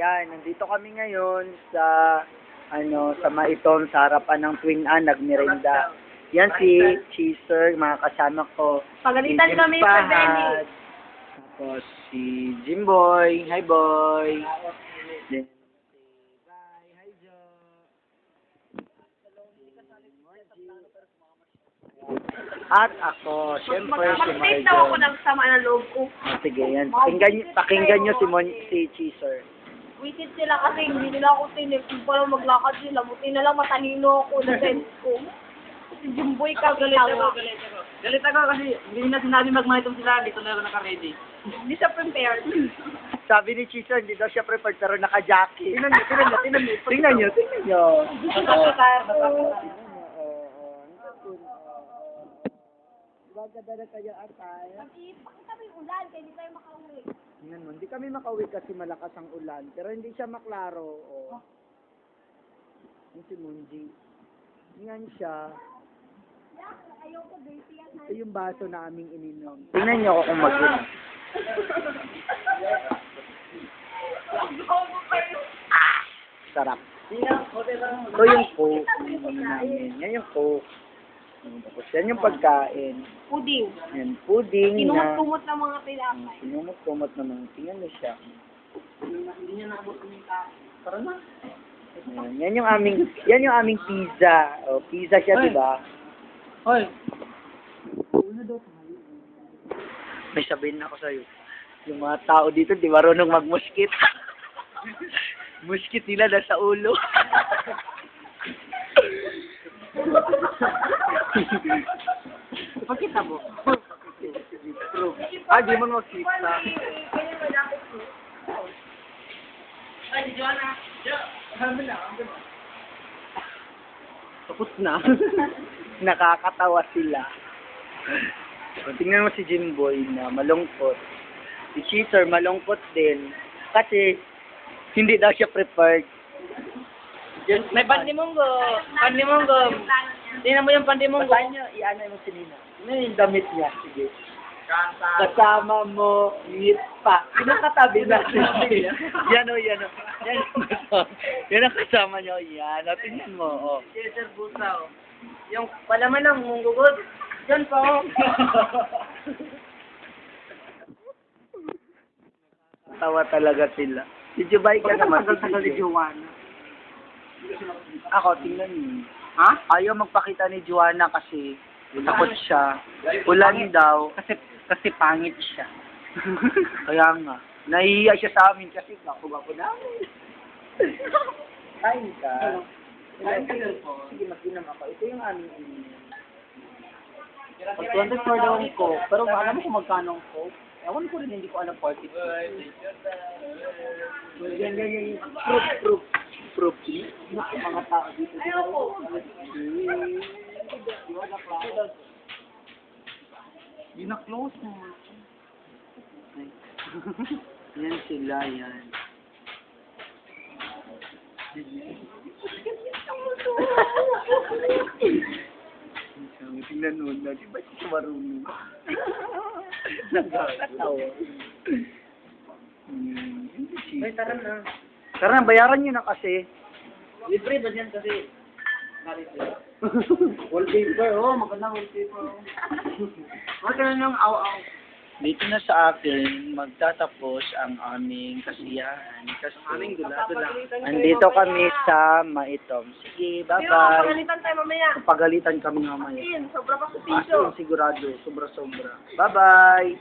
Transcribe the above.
Yan, nandito kami ngayon sa sa Maitom, sa harapan ng Twin A, nagmerenda. Yan si Cheeser, mga kasama ko. Pagalitan Si kami Jim sa Pahad, venue. tapos si Jimboy. Hi, boy. Then, bye. Hi, Jo. At ako, syempre, si Mag-tape daw ako Marjo. ng sama ng loob ko. Sige, yan. Pakinggan nyo si Cheeser. Wisit sila kasi hindi nila ako tinip. Kung pala maglakad sila, buti na lang matalino ako na sense ko. Si Jimboy Galit ako kasi hindi na sinabi mag-maitom sila, dito na ako naka-ready. Hindi siya prepared. Sabi ni Cheeser, hindi daw siya prepared pero naka-jacket. Tingnan nyo. Tingnan nyo. Bagada na kayo atay. Pakita mo yung ulan, kaya hindi tayo makauwi. Tingnan mo, hindi kami makauwi kasi malakas ang ulan. Pero hindi siya maklaro. Oh. Yung si Munji. Tingnan siya. Ayoko, baby. Ito yung baso na aming ininom. Tingnan niyo ako kung mag-inom. Sarap. Ito yung coke. Yan yung coke. Tapos yan yung pagkain. Puding. Yan, pudding na. Tinumot-tumot ng mga tinapay. Sinumot-tumot naman. Tingnan mo siya. Hindi niya naabot yung tayo. Tara na. Yan yung aming pizza. Oh, pizza siya, di ba? Hoy. May sabihin ako sa'yo. Yung mga tao dito, di marunong magmuskit. Muskit nila nasa ulo. Pagkita mo. Di mo magkita. Ay, Joanna. Tapos na. Nakakatawa sila. So, tingnan mo si Jimboy na malungkot. Si Cheeser malungkot din. Kasi hindi daw siya prepared. May pandimonggo. Tingnan mo yung pandimonggo. Basahin niyo, i-ano mo si Nina. Ano yung damit niya? Sige. Kasama mo, meet pa. Sino katabi na? Yan o. Yan ang kasama niyo. Yan. O, tingnan mo. O. Sir Busa, oh. Yung palaman ng munggugod. Diyan pa, oh. Tawa talaga sila. Si Jubay ka naman. Tagal ni Joanna. Ako, tingnan niyo. Ha? Ayaw magpakita ni Joanna kasi takot siya. Ulan daw. Kasi pangit siya. Kaya nga. Nahihiya siya sa amin kasi gwapo namin. Kain ka. Sige, mag-inom ako. Ito yung aming Pag 24 daw ang coke. Pero alam mo kung magkano ang coke? Ewan ko rin, hindi ko alam 40. Yan. Proof. Mga tao dito. Gina-close mo. Yan sila, yan. Tingnan nun na, di ba siya marunong? Nagkakatawa. Ay, tara na. Tara na, bayaran nyo na kasi. Libre ba dyan kasi? Wallpaper, oh. Magandang wallpaper, oh. Huwag ka na nung aw-aw. Dito na sa akin, magtatapos ang aming kasiyahan. Kasi Aming dula-dula. andito kami sa Maitom. Sige, Pero bye-bye. pagalitan tayo mamaya. Pagalitan kami mamaya. Sobra pa sa piso. Sigurado, sobra-sobra. Bye-bye.